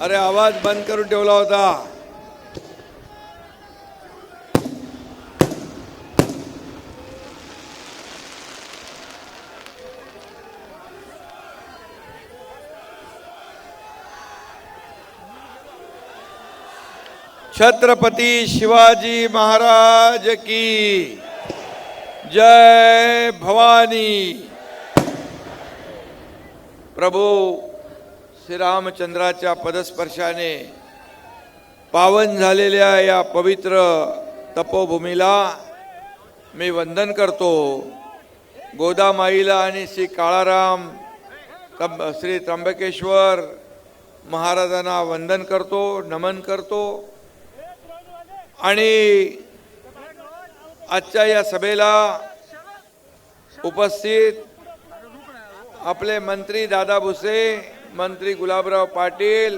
अरे आवाज बंद करून ठेवला होता. छत्रपती शिवाजी महाराज की जय भवानी. प्रभू श्रीरामचंद्राच्या पदस्पर्शाने पावन झालेल्या या पवित्र तपोभूमीला मी वंदन करतो. गोदामाईला आणि श्री काळाराम श्री त्र्यंबकेश्वर महाराजांना वंदन करतो, नमन करतो. आणि आजच्या या सभेला उपस्थित आपले मंत्री दादा भुसे, मंत्री गुलाबराव पाटील,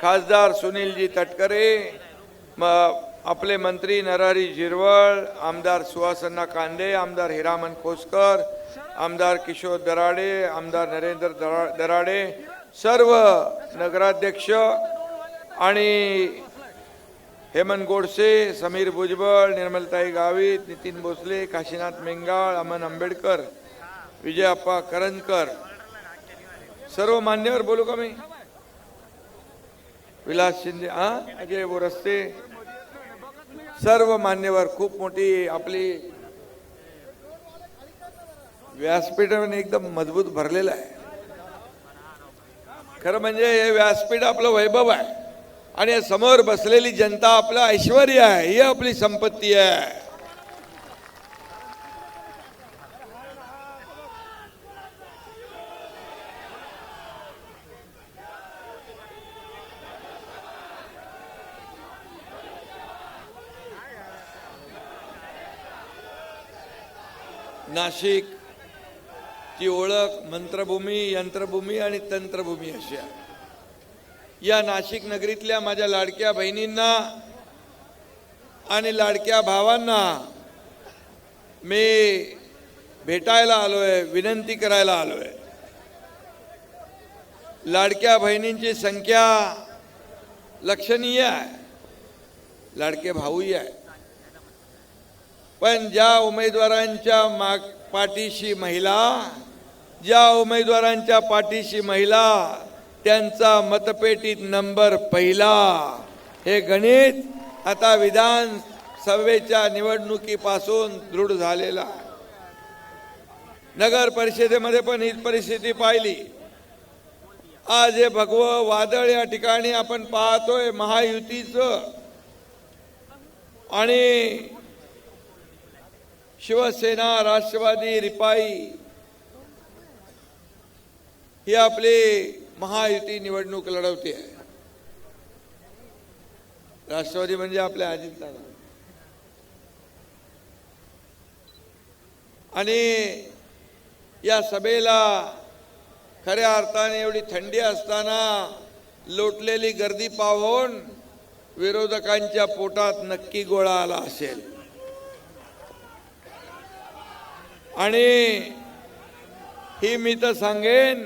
खासदार सुनीलजी तटकरे, आपले मंत्री नरहरी झिरवळ, आमदार सुहासन्ना कांदे, आमदार हिरामन खोसकर, आमदार किशोर दराडे, आमदार नरेंद्र दराडे, सर्व नगराध्यक्ष आणि हेमंत गोडसे, समीर भुजबळ, निर्मलताई गावित, नितीन भोसले, काशीनाथ मेंगाळ, अमन आंबेडकर, विजयप्पा करंजकर, सर्व मान्यवर बोलू का मी? विलास शिंदे, अजय बोरस्ते, सर्व मान्यवर. खूप मोठी आपली व्यासपीठ एकदम मजबूत भरलेलं आहे. खरं म्हणजे हे व्यासपीठ आपलं वैभव आहे आणि समोर बसलेली जनता आपलं ऐश्वर्य आहे, ही आपली संपत्ती आहे. नाशिक ची ओळख मंत्रभूमी, यंत्रभूमी आणि तंत्रभूमी अशी आहे. या नाशिक नगरीतल्या माझ्या लाडक्या बहिणींना आणि लाडक्या भावांना मी भेटायला आलोय, विनंती करायला आलोय. लाडक्या बहिणींची संख्या लक्षणीय आहे, लाडके भाऊही आहे. पण ज्या उमेदवारांच्या पाठीशी महिला, ज्या उमेदवारांच्या पाठीशी महिला, त्यांचा मतपेटीत नंबर पहिला. हे गणित आता विधानसभेच्या निवडणुकीपासून दृढ झालेला. नगर परिषदेमध्ये पण हीच परिस्थिती पाहिली. आज हे भगवं वादळ या ठिकाणी आपण पाहतोय महायुतीचं, आणि शिवसेना, राष्ट्रवादी, रिपाई ही आपली महायुती निवडणूक लढवते आहे. राष्ट्रवादी म्हणजे आपल्या अजितदादा. आणि या सभेला खऱ्या अर्थाने एवढी थंडी असताना लोटलेली गर्दी पाहून विरोधकांच्या पोटात नक्की गोळा आला असेल. आणि ही मी तर सांगेन,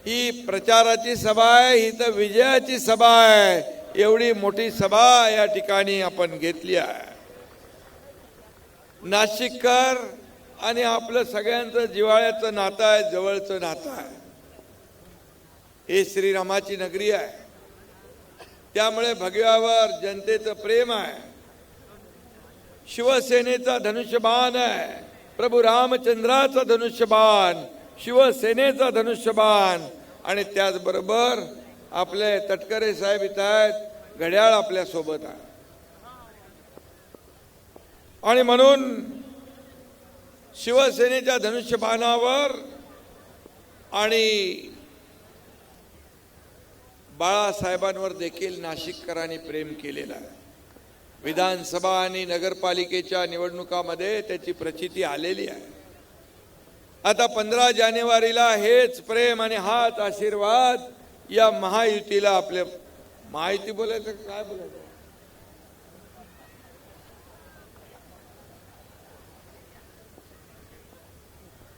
ही प्रचाराची सभा आहे, ही तर विजयाची सभा आहे. एवढी मोठी सभा या ठिकाणी आपण घेतली आहे. नाशिककर आणि आपलं सगळ्यांचं जिव्हाळ्याचं नातं आहे, जवळचं नातं आहे. हे श्रीरामाची नगरी आहे, त्यामुळे भगव्यावर जनतेचं प्रेम आहे. शिवसेनेचा धनुष्यबाण आहे, प्रभू रामचंद्राचा धनुष्यबाण, शिवसेनेचा धनुष्यबाण. आणि त्याचबरोबर आपले तटकरे साहेब इथं आहेत, घड्याळ आपल्या सोबत आहे. आणि म्हणून शिवसेनेच्या धनुष्यबाणावर आणि बाळासाहेबांवर देखील नाशिककरांनी प्रेम केलेलं आहे. विधानसभा आणि नगरपालिकेच्या निवडणुकामध्ये त्याची प्रचिती आलेली आहे. आता 15 जानेवारीला हेच प्रेम आणि हाच आशीर्वाद या महायुतीला, आपल्या महायुती बोलायचं काय बोलायचं,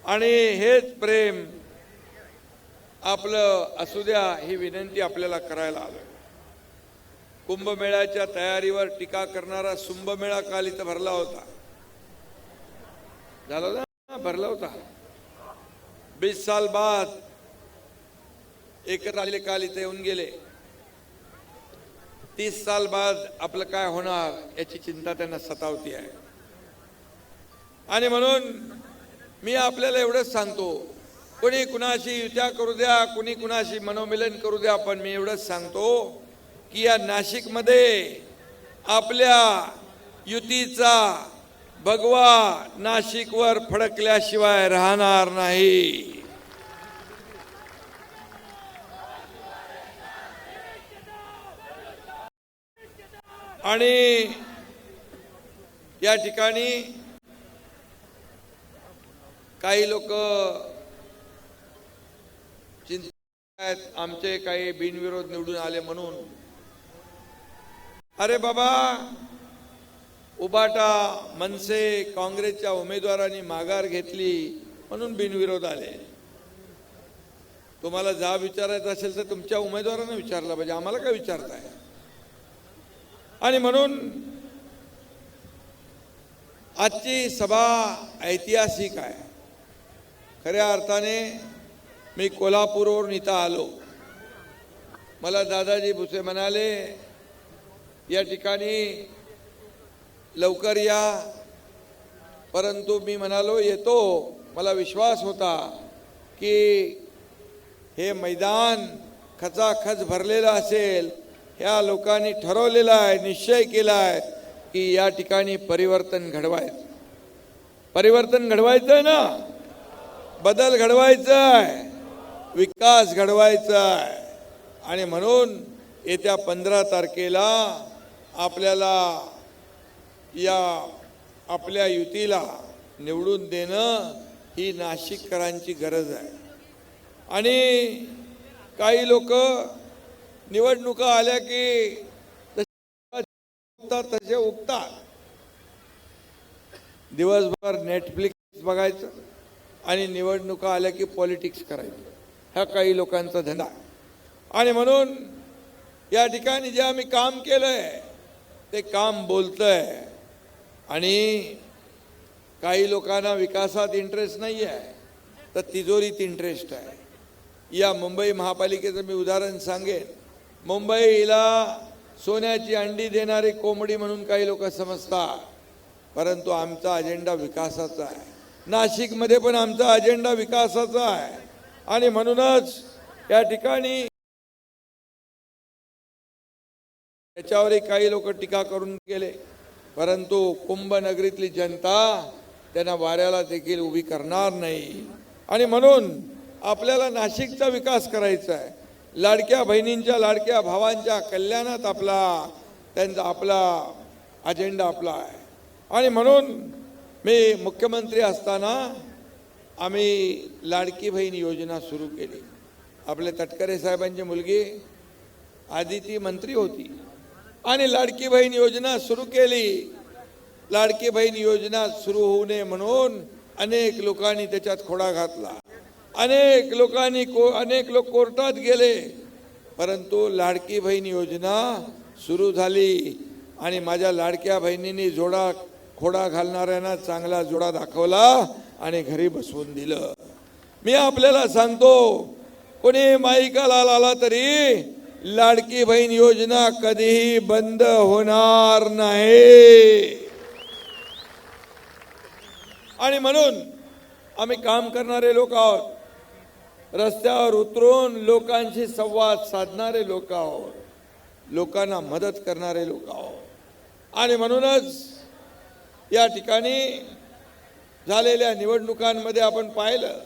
आणि हेच प्रेम आपलं असू द्या, ही विनंती आपल्याला करायला आलोय. कुंभमेळ्याच्या तयारीवर टीका करणारा सुंभमेळा काल इथं भरला होता, झाला होता, भरला होता. 20 साल बाद एकत्र आलेले काल इथे येऊन गेले. 30 साल बाद आपलं काय होणार याची चिंता त्यांना सतावती आहे. आणि म्हणून मी आपल्याला एवढंच सांगतो, कोणी कुणाशी युत्या करू द्या, कोणी कुणाशी मनोमिलन करू द्या, पण मी एवढंच सांगतो की या नाशिकमध्ये आपल्या युतीचा भगवा नाशिकवर फडकल्याशिवाय राहणार नाही. आणि या ठिकाणी काही लोक चिंतित आहेत, आमचे काही बिनविरोध निवडून आले म्हणून. अरे बाबा, उबाटा, मनसे, काँग्रेसच्या उमेदवारांनी माघार घेतली म्हणून बिनविरोध आले. तुम्हाला जा विचारायचं असेल तर तुमच्या उमेदवारांना विचारला पाहिजे, आम्हाला काय विचारताय. आणि म्हणून आजची सभा ऐतिहासिक आहे. खऱ्या अर्थाने मी कोल्हापूरवरून इथं आलो. मला दादाजी भुसे म्हणाले या ठिकाणी लवकर या, परंतु मी म्हणालो येतो. मला विश्वास होता की हे मैदान खचाखच भरलेलं असेल. ह्या लोकांनी ठरवलेलं आहे, निश्चय केला आहे की या ठिकाणी परिवर्तन घडवायचं. परिवर्तन घडवायचं आहे ना, बदल घडवायचा आहे, विकास घडवायचा आहे. आणि म्हणून येत्या 15 तारखेला आपल्याला या आपल्या युतीला निवडून देणं ही नाशिककरांची गरज आहे. आणि काही लोक निवडणुका आल्या की तसे उगतात. दिवसभर नेटफ्लिक्स बघायचं आणि निवडणुका आल्या की पॉलिटिक्स करायचं, हा काही लोकांचा धंदा. आणि म्हणून या ठिकाणी जे आम्ही काम केलंय ते काम बोलतंय. आणि काही लोकांना विकासात इंटरेस्ट नाही आहे, तर तिजोरीत इंटरेस्ट आहे. या मुंबई महापालिकेचं मी उदाहरण सांगेन. मुंबईला सोन्याची अंडी देणारी कोंबडी म्हणून काही लोक समजतात, परंतु आमचा अजेंडा विकासाचा आहे. नाशिकमध्ये पण आमचा अजेंडा विकासाचा आहे. आणि म्हणूनच या ठिकाणी त्याच्यावरही काही लोक टीका करून गेले, परंतु कुंभनगरीतली जनता त्यांना वाऱ्याला देखील उभी करणार नाही. आणि म्हणून आपल्याला नाशिकचा विकास करायचा आहे. लाडक्या बहिणींच्या, लाडक्या भावांच्या कल्याणात आपला अजेंडा आपला आहे. आणि म्हणून मी मुख्यमंत्री असताना आम्ही लाडकी बहीण योजना सुरू केली. आपले तटकरे साहेबांची मुलगी आदिती मंत्री होती आणि लाडकी बहीण योजना सुरू केली. लाडकी बहीण योजना सुरू होऊ नये म्हणून अनेक लोकांनी त्याच्यात खोडा घातला. अनेक लोक कोर्टात गेले, परंतु लाडकी बहीण योजना सुरू झाली. आणि माझ्या लाडक्या बहिणींनी खोडा घालणाऱ्यांना चांगला जोडा दाखवला आणि घरी बसवून दिलं. मी आपल्याला सांगतो, कोणी माईकाला आला तरी लाडकी बहीण योजना कधीही बंद होणार नाही. आणि म्हणून आम्ही काम करणारे लोक आहोत, रस्त्यावर उतरून लोकांशी संवाद साधणारे लोक आहोत, लोकांना मदत करणारे लोक आहोत. आणि म्हणूनच या ठिकाणी झालेल्या निवडणुकांमध्ये आपण पाहिलं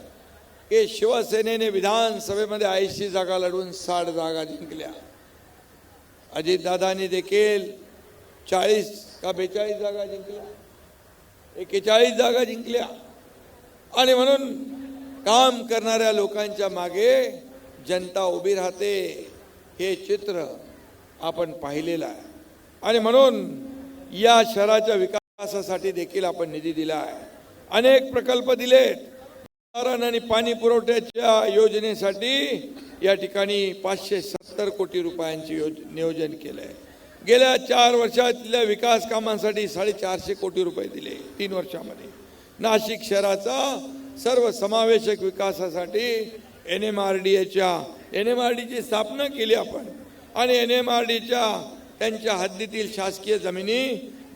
की शिवसेनेने विधानसभेमध्ये 80 जागा लढवून 60 जागा जिंकल्या. अजितदादांनी देखील 40 का 42 जागा जिंकल्या, 41 जागा जिंकल्या. आणि म्हणून काम करणाऱ्या लोकांच्या मागे जनता उभी राहते, हे चित्र आपण पाहिलेलं आहे. आणि म्हणून या शहराच्या विकासासाठी देखील आपण निधी दिला आहे. अनेक प्रकल्प दिलेत. आणि पाणी पुरवठ्याच्या योजनेसाठी या ठिकाणी 570 कोटी रुपयांचे नियोजन केलंय. गेल्या 4 वर्षातल्या विकास कामांसाठी 450 कोटी रुपये दिले 3 वर्षामध्ये. नाशिक शहराचा सर्वसमावेशक विकासासाठी NMRDची स्थापना केली आपण आणि NMRDच्या त्यांच्या हद्दीतील शासकीय जमिनी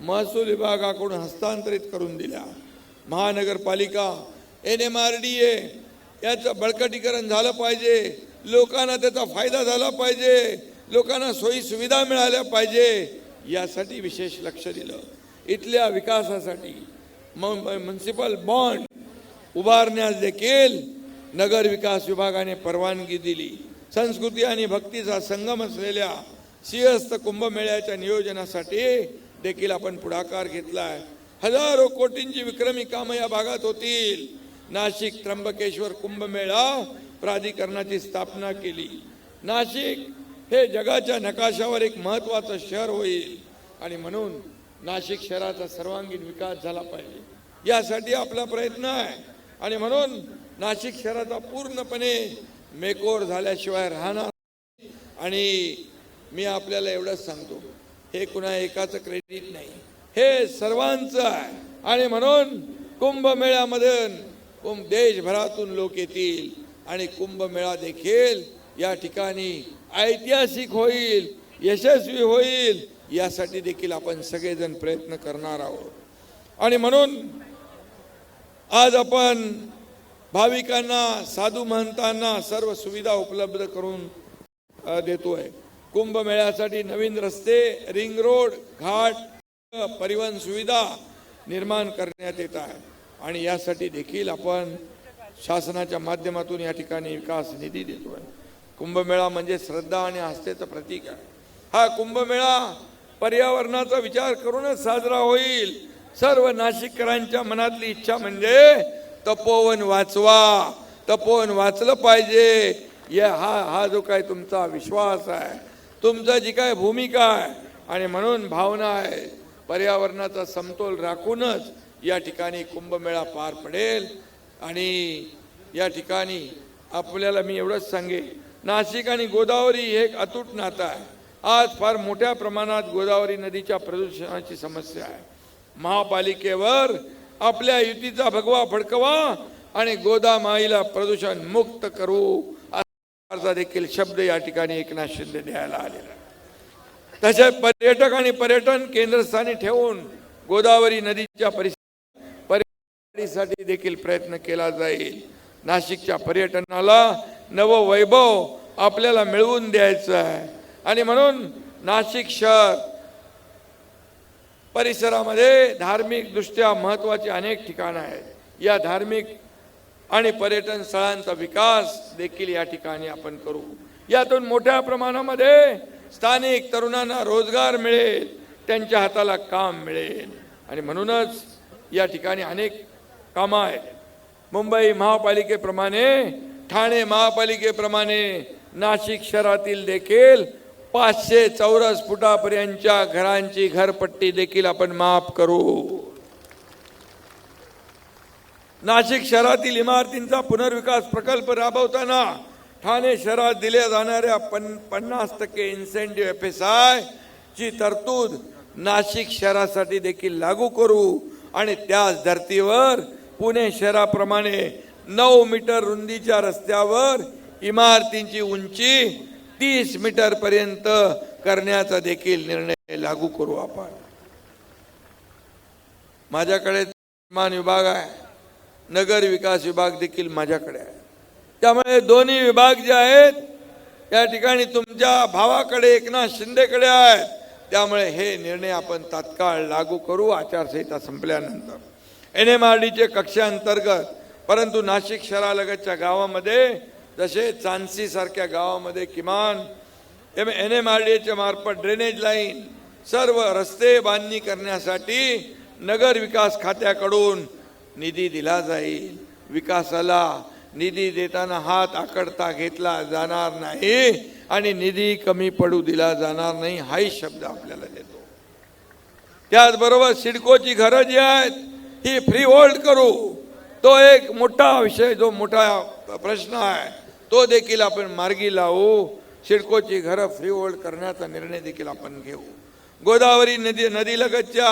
महसूल विभागाकडून हस्तांतरित करून दिल्या. महानगरपालिका NMRDA याचं बळकटीकरण झालं पाहिजे, लोकांना त्याचा फायदा झाला पाहिजे, लोकांना सोयी सुविधा मिळाल्या पाहिजे, यासाठी विशेष लक्ष दिलं. इथल्या विकासासाठी म्युनिसिपल बॉन्ड उभारण्यास देखील नगर विकास विभागाने परवानगी दिली. संस्कृती आणि भक्तीचा संगम असलेल्या सिंहस्थ कुंभमेळ्याच्या नियोजनासाठी देखील आपण पुढाकार घेतलाय. हजारो कोटींची विक्रमी कामं या भागात होतील. नाशिक त्र्यंबकेश्वर कुंभमेळा प्राधिकरणाची स्थापना केली. नाशिक हे जगाच्या नकाशावर एक महत्त्वाचं शहर होईल आणि म्हणून नाशिक शहराचा सर्वांगीण विकास झाला पाहिजे, यासाठी आपला प्रयत्न आहे. आणि म्हणून नाशिक शहराचा पूर्णपणे मेकओव्हर झाल्याशिवाय राहणार. आणि मी आपल्याला एवढंच सांगतो, हे कुणा एकाचं क्रेडिट नाही, हे सर्वांचं आहे. आणि म्हणून कुंभमेळ्यामध्ये देशभरातून लोक येतील आणि कुंभमेळा देखील या ठिकाणी ऐतिहासिक होईल, यशस्वी होईल, यासाठी देखील आपण सगळेजण प्रयत्न करणार आहोत. आणि म्हणून आज आपण भाविकांना, साधू महंतांना सर्व सुविधा उपलब्ध करून देतोय. कुंभमेळ्यासाठी नवीन रस्ते, रिंग रोड, घाट, परिवहन सुविधा निर्माण करण्यात येत आहे आणि यासाठी देखील आपण शासनाच्या माध्यमातून या ठिकाणी विकास निधी देतोय. कुंभमेळा म्हणजे श्रद्धा आणि आस्थेचं प्रतीक आहे. हा कुंभमेळा पर्यावरणाचा विचार करूनच साजरा होईल. सर्व नाशिककरांच्या मनातली इच्छा म्हणजे तपोवन वाचवा, तपोवन वाचलं पाहिजे. हा जो काय तुमचा विश्वास आहे, तुमचा जी काय भूमिका आहे आणि म्हणून भावना आहे, पर्यावरणाचा समतोल राखूनच या ठिकाणी कुंभमेळा पार पडेल. आणि या ठिकाणी आपल्याला मी एवढंच सांगेन, नाशिक आणि गोदावरी हे एक अतूट नातं आहे. आज फार मोठ्या प्रमाणात गोदावरी नदीच्या प्रदूषणाची समस्या आहे. महापालिकेवर आपल्या युतीचा भगवा फडकवा आणि गोदामाईला प्रदूषण मुक्त करू असा देखील शब्द या ठिकाणी एकनाथ शिंदे द्यायला आलेला आहे. तसेच पर्यटक आणि पर्यटन केंद्रस्थानी ठेवून गोदावरी नदीच्या परिसरासाठी देखील प्रयत्न केला जाईल. नाशिकच्या पर्यटनाला नवं वैभव आपल्याला मिळवून द्यायचं आहे आणि म्हणून नाशिक शहर परिसरामध्ये धार्मिक दृष्ट्या महत्त्वाची अनेक ठिकाणं आहेत. या धार्मिक आणि पर्यटन स्थळांचा विकास देखील या ठिकाणी आपण करू. यातून मोठ्या प्रमाणामध्ये स्थानिक तरुणांना रोजगार मिळेल, त्यांच्या हाताला काम मिळेल आणि म्हणूनच या ठिकाणी अनेक कामं आहेत. मुंबई महापालिकेप्रमाणे, ठाणे महापालिकेप्रमाणे नाशिक शहरातील देखील 500 चौरस फुटापर्यंतच्या घरांची घरपट्टी देखील आपण माफ करू. नाशिक शहरातील इमारतींचा पुनर्विकास प्रकल्प राबवताना ठाणे शहरात दिल्या जाणाऱ्या 50% इन्सेंटिव्ह FSI ची तरतूद नाशिक शहरासाठी देखील लागू करू आणि त्याच धर्तीवर पुणे शहराप्रमाणे 9 मीटर रुंदीच्या रस्त्यावर इमारतींची उंची 30 मीटर पर्यंत करण्याचा देखील निर्णय लागू करू आपण. माझ्याकडे निर्माण विभाग आहे, नगर विकास विभाग देखील माझ्याकडे आहे. त्यामुळे दोन्ही विभाग जे आहेत या ठिकाणी तुमच्या भावाकडे एकनाथ शिंदेकडे आहेत. त्यामुळे हे निर्णय आपण तात्काळ लागू करू आचारसंहिता संपल्यानंतर. NMRDचे कक्षांतर्गत परंतु नाशिक शहरालगतच्या गावामध्ये जसे चांदसी सारख्या गावामध्ये किमान NMRDच्या मार्फत ड्रेनेज लाईन, सर्व रस्ते बांधणी करण्यासाठी नगर विकास खात्याकडून निधी दिला जाईल. विकासाला निधी देताना हात आकडता घेतला जाणार नाही आणि निधी कमी पडू दिला जाणार नाही, हाही शब्द आपल्याला देतो. त्याचबरोबर सिडकोची घरं जी आहेत ही फ्री होल्ड करू. तो एक मोठा विषय, जो मोठा प्रश्न आहे, तो देखील आपण मार्गी लावू. सिडकोची घरं फ्री होल्ड करण्याचा निर्णय देखील आपण घेऊ. गोदावरी नदीलगतच्या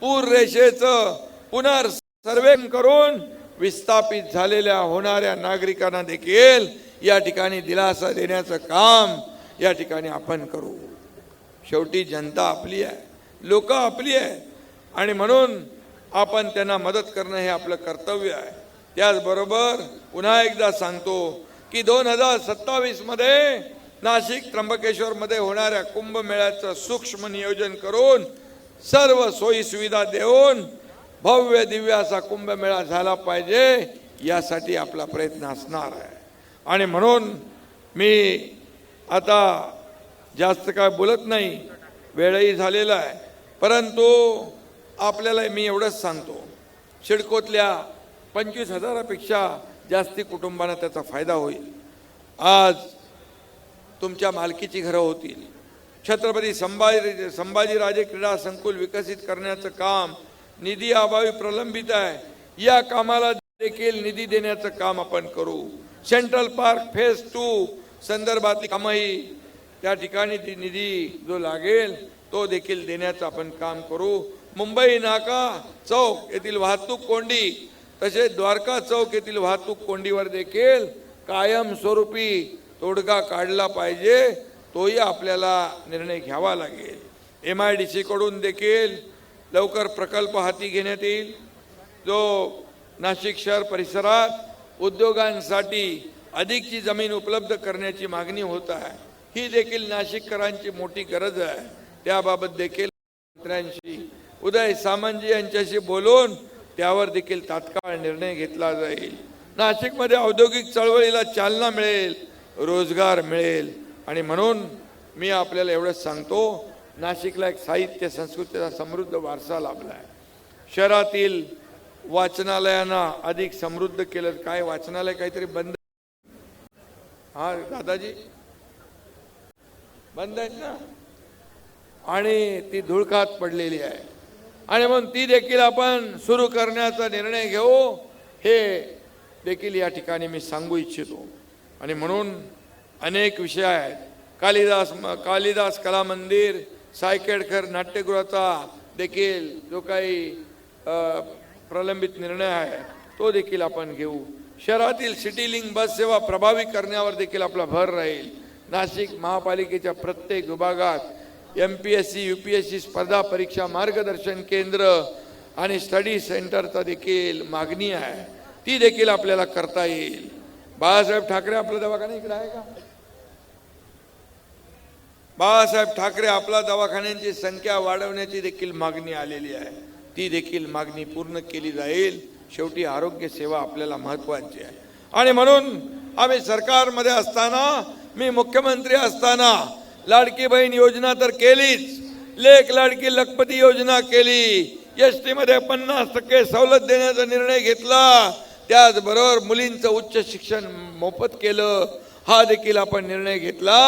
पूर रेषेचं पुनर्सर्वे करून विस्थापित झालेल्या होणाऱ्या नागरिकांना देखील या ठिकाणी दिलासा देण्याचं काम या ठिकाणी आपण करू. शेवटी जनता आपली आहे, लोक आपली आहे आणि म्हणून आपण त्यांना मदत करणं हे आपलं कर्तव्य आहे. त्याचबरोबर पुन्हा एकदा सांगतो की 2027 मध्ये नाशिक त्र्यंबकेश्वर मध्ये होणाऱ्या कुंभमेळ्याचं सूक्ष्म नियोजन करून सर्व सोयी सुविधा देऊन भव्य दिव्य असा कुंभमेळा झाला पाहिजे यासाठी आपला प्रयत्न असणार आहे. आणि म्हणून मी आता जास्त काय बोलत नाही, वेळही झालेला आहे, परंतु आपल्याला मी एवढंच सांगतो, सिडकोतल्या 25,000पेक्षा जास्ती कुटुंबांना त्याचा फायदा होईल. आज तुमच्या मालकीची घरं होतील. छत्रपती संभाजीराजे क्रीडा संकुल विकसित करण्याचं काम निधी अभावी प्रलंबित आहे, या कामाला देखील निधी देण्याचं काम आपण करू. सेंट्रल पार्क फेज 2 संदर्भातली कामही त्या ठिकाणी निधी जो लागेल तो देखील देण्याचं आपण काम करू. मुंबई नाका चौक येथील वाहतूक कोंडी तसेच द्वारका चौक येथील वाहतूक कोंडीवर देखील कायमस्वरूपी तोडगा काढला पाहिजे, तोही आपल्याला निर्णय घ्यावा लागेल. MIDC कडून देखील लवकर प्रकल्प हाती घेण्यात येईल, जो नाशिक शहर परिसरात उद्योगांसाठी अधिकची जमीन उपलब्ध करण्याची मागणी होत आहे. ही देखील नाशिककरांची मोठी गरज आहे. त्याबाबत देखील मंत्र्यांशी उदय सामंत यांच्याशी बोलून त्यावर देखील तात्काळ निर्णय घेतला जाईल. नाशिकमध्ये औद्योगिक चळवळीला चालना मिळेल, रोजगार मिळेल आणि म्हणून मी आपल्याला एवढंच सांगतो, नाशिकला एक साहित्य संस्कृतीचा समृद्ध वारसा लाभला आहे. शहरातील वाचनालयांना अधिक समृद्ध केलं. काय वाचनालय काहीतरी बंद, हा दादाजी बंद आहेत ना, आणि ती धुळकात पडलेली आहे आणि म्हणून ती देखील आपण सुरू करण्याचा निर्णय घेऊ, हे देखील या ठिकाणी मी सांगू इच्छितो. आणि म्हणून अनेक विषय आहेत. कालिदास कला मंदिर, सायकेडकर नाट्यगृहाचा देखील जो काही प्रलंबित निर्णय आहे तो देखील आपण घेऊ. शहरातील सिटी लिंक बस सेवा प्रभावी करण्यावर देखील आपला भर राहील. नाशिक महापालिकेच्या प्रत्येक विभागात MPSC UPSC स्पर्धा परीक्षा मार्गदर्शन केंद्र आणि स्टडी सेंटरचा देखील मागणी आहे, ती देखील आपल्याला करता येईल. बाळासाहेब ठाकरे आपला दवाखाना इकडे आहे का? बाळासाहेब ठाकरे आपला दवाखान्यांची संख्या वाढवण्याची देखील मागणी आलेली आहे, ती देखील मागणी पूर्ण केली जाईल. शेवटी आरोग्य सेवा आपल्याला महत्त्वाची आहे. आणि म्हणून आम्ही सरकारमध्ये असताना, मी मुख्यमंत्री असताना लाडकी बहीण योजना तर केलीच, लेक लाडकी लखपती योजना केली, ST मध्ये 50% सवलत देण्याचा निर्णय घेतला, त्याचबरोबर मुलींचं उच्च शिक्षण मोफत केलं, हा देखील आपण निर्णय घेतला.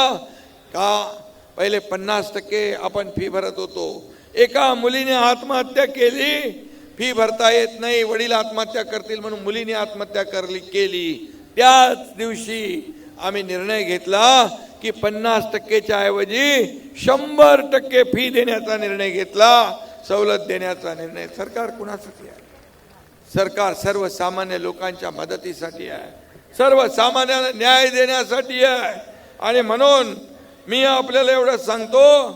का पहिले 50% आपण फी भरत होतो. एका मुलीने आत्महत्या केली, फी भरता येत नाही, वडील आत्महत्या करतील म्हणून मुलीने आत्महत्या केली. त्याच दिवशी आम्ही निर्णय घेतला की 50%च्या ऐवजी 100% फी देण्याचा निर्णय घेतला, सवलत देण्याचा निर्णय. सरकार कुणासाठी आहे? सरकार सर्वसामान्य लोकांच्या मदतीसाठी आहे, सर्वसामान्यांना न्याय देण्यासाठी आहे. आणि म्हणून मी आपल्याला एवढं सांगतो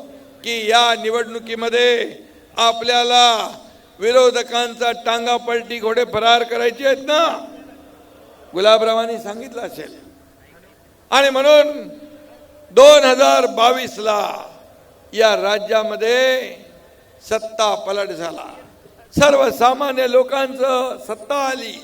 की या निवडणुकीमध्ये आपल्याला विरोधकांचा टांगा पलटी घोडे फरार करायचे आहेत ना, गुलाबरावांनी सांगितलं असेल. आणि म्हणून 2022ला या राज्यामध्ये सत्ता पलट झाला, सर्वसामान्य लोकांचं सत्ता आली,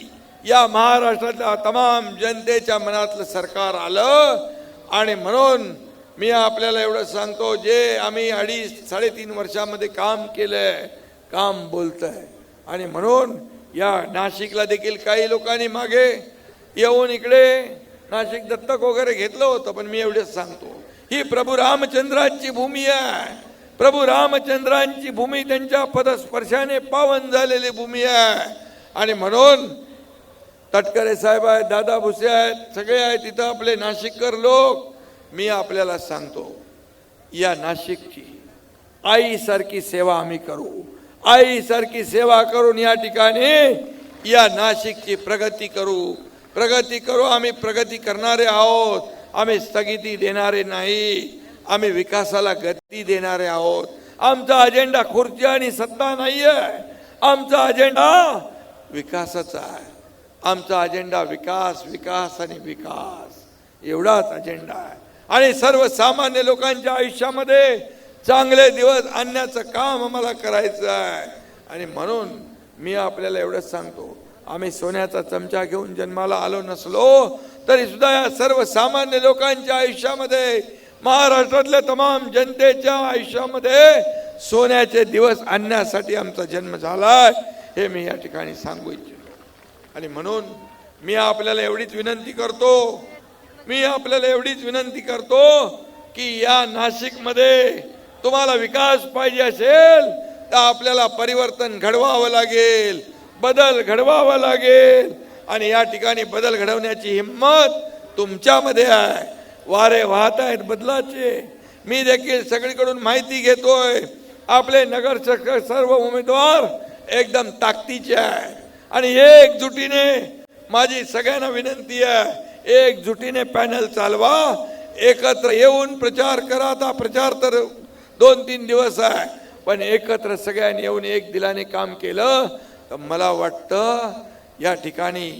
या महाराष्ट्रातल्या तमाम जनतेच्या मनातलं सरकार आलं. आणि म्हणून मी आपल्याला एवढं सांगतो, जे आम्ही 2.5-3.5 वर्षामध्ये काम केलंय, काम बोलतंय. आणि म्हणून या नाशिकला देखील काही लोकांनी मागे येऊन इकडे नाशिक दत्तक वगैरे घेतलं होतं, पण मी एवढंच सांगतो, ही प्रभू रामचंद्रांची भूमी आहे. प्रभू रामचंद्रांची भूमी त्यांच्या पदस्पर्शाने पावन झालेली भूमी आहे. आणि म्हणून तटकरे साहेब आहेत, दादा भुसे आहेत, सगळे आहेत तिथं आपले नाशिककर लोक. मी आपल्याला सांगतो, या नाशिकची आईसारखी सेवा आम्ही करू. आईसारखी सेवा करून या ठिकाणी या नाशिकची प्रगती करू. आम्ही प्रगती करणारे आहोत. आम्ही स्थगिती देणारे नाही. आम्ही विकासाला गती देणारे आहोत. आमचा अजेंडा खुर्ची आणि सत्ता नाहीये. आमचा अजेंडा विकासाचा आहे. आमचा अजेंडा विकास आणि विकास एवढाच अजेंडा आहे. आणि सर्वसामान्य लोकांच्या आयुष्यामध्ये चांगले दिवस आणण्याचं काम आम्हाला करायचं आहे. आणि म्हणून मी आपल्याला एवढंच सांगतो, आम्ही सोन्याचा चमचा घेऊन जन्माला आलो नसलो तरी सुद्धा या सर्वसामान्य लोकांच्या आयुष्यामध्ये, महाराष्ट्रातल्या तमाम जनतेच्या आयुष्यामध्ये सोन्याचे दिवस आणण्यासाठी आमचा जन्म झालाय, हे मी या ठिकाणी सांगू इच्छितो. आणि म्हणून मी आपल्याला एवढीच विनंती करतो की या नाशिकमध्ये तुम्हाला विकास पाहिजे असेल तर आपल्याला परिवर्तन घडवावं लागेल, बदल घडवावा लागेल. आणि या ठिकाणी बदल घडवण्याची हिम्मत तुमच्यामध्ये आहे. वारे वाहत आहेत बदलाचे. मी देखील सगळीकडून माहिती घेतोय. आपले नगरसेवक सर्व उमेदवार एकदम ताकदीचे आहे. आणि एकजुटीने माझी सगळ्यांना विनंती आहे, एकजुटीने पॅनल चालवा, एकत्र येऊन प्रचार करा. आता प्रचार तर 2-3 दिवस आहे, पण एकत्र सगळ्यांनी येऊन एक दिलाने काम केलं तर मला वाटतं या ठिकाणी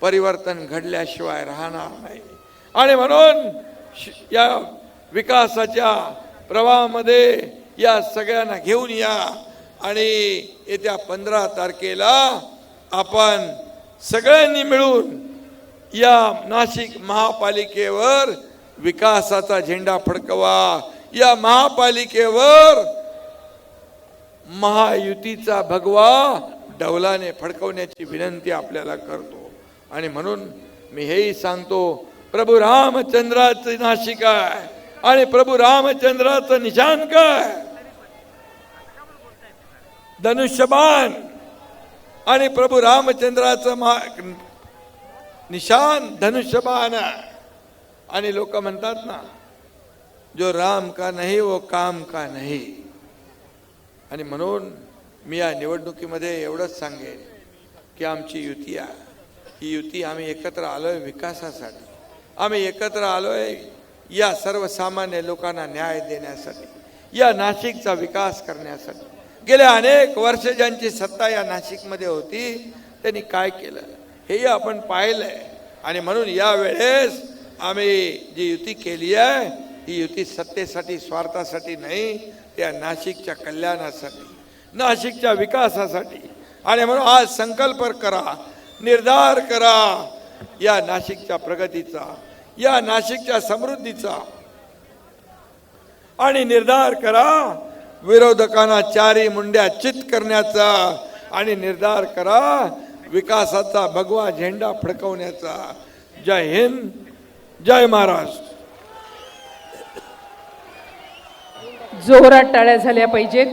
परिवर्तन घडल्याशिवाय राहणार नाही. आणि म्हणून या विकासाच्या प्रवाहामध्ये या सगळ्यांना घेऊन या. आणि येत्या 15 तारखेला आपण सगळ्यांनी मिळून या नाशिक महापालिकेवर विकासाचा झेंडा फडकवा. या महापालिकेवर महायुतीचा भगवा डौलाने फडकवण्याची विनंती आपल्याला करतो. आणि म्हणून मी हेही सांगतो, प्रभू रामचंद्राचं नाशिक आहे आणि प्रभू रामचंद्राचं निशाण काय? धनुष्यबाण. आणि प्रभू रामचंद्राचं निशान धनुष्यबाण आहे. आणि लोक म्हणतात ना, जो राम का नहीं वो काम का नहीं. आणि म्हणून मी या निवडणुकीमध्ये एवढंच सांगेन की आमची युती आहे. ही युती आम्ही एकत्र आलोय विकासासाठी. आम्ही एकत्र आलोय या सर्वसामान्य लोकांना न्याय देण्यासाठी, या नाशिकचा विकास करण्यासाठी. गेल्या अनेक वर्ष ज्यांची सत्ता या नाशिकमध्ये होती त्यांनी काय केलं हेही आपण पाहिलंय. आणि म्हणून या वेळेस आम्ही जी युती केली आहे ही युती सत्तेसाठी, स्वार्थासाठी नाही, त्या नाशिकच्या कल्याणासाठी, नाशिकच्या विकासासाठी. आणि म्हणून आज संकल्प करा, निर्धार करा या नाशिकच्या प्रगतीचा, या नाशिकच्या समृद्धीचा. आणि निर्धार करा विरोधकांना चारी मुंड्या चित करण्याचा. आणि निर्धार करा विकासाचा भगवा झेंडा फडकवण्याचा. जय हिंद, जय महाराष्ट्र. जोरात टाळ्या झाल्या पाहिजेत.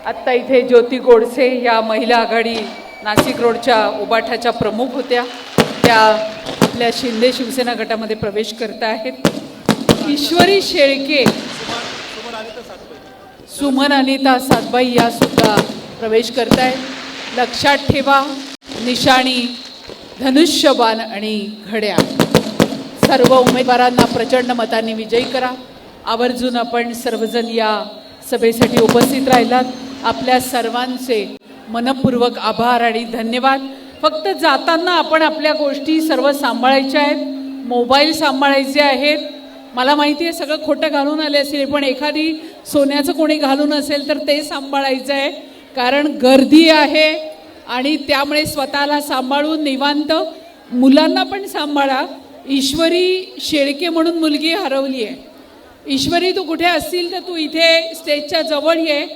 आत्ता इथे ज्योती गोडसे या महिला आघाडी नाशिक रोडच्या उबाठाच्या प्रमुख होत्या, त्या आपल्या शिंदे शिवसेना गटामध्ये प्रवेश करत आहेत. ईश्वरी शेळके, सुमन अनिता सातबाई या सुद्धा प्रवेश करत आहेत. लक्षात ठेवा, निशाणी धनुष्यबाण आणि घड्याळ. सर्व उमेदवारांना प्रचंड मतांनी विजयी करा. आवर्जून आपण सर्वजण या सभेसाठी उपस्थित राहिलात. आपल्या सर्वांचे मनपूर्वक आभार आणि धन्यवाद. फक्त जाताना आपण आपल्या गोष्टी सर्व सांभाळायच्या आहेत. मोबाईल सांभाळायचे आहेत. मला माहिती आहे सगळं खोटं घालून आले असेल, पण एखादी सोन्याचं कोणी घालून असेल तर ते सांभाळायचं आहे, कारण गर्दी आहे. आणि त्यामुळे स्वतःला सांभाळून निवांत मुलांना पण सांभाळा. ईश्वरी शेळके म्हणून मुलगी हरवली आहे. ईश्वरी, तू कुठे असतील तर तू इथे स्टेजच्या जवळ ये.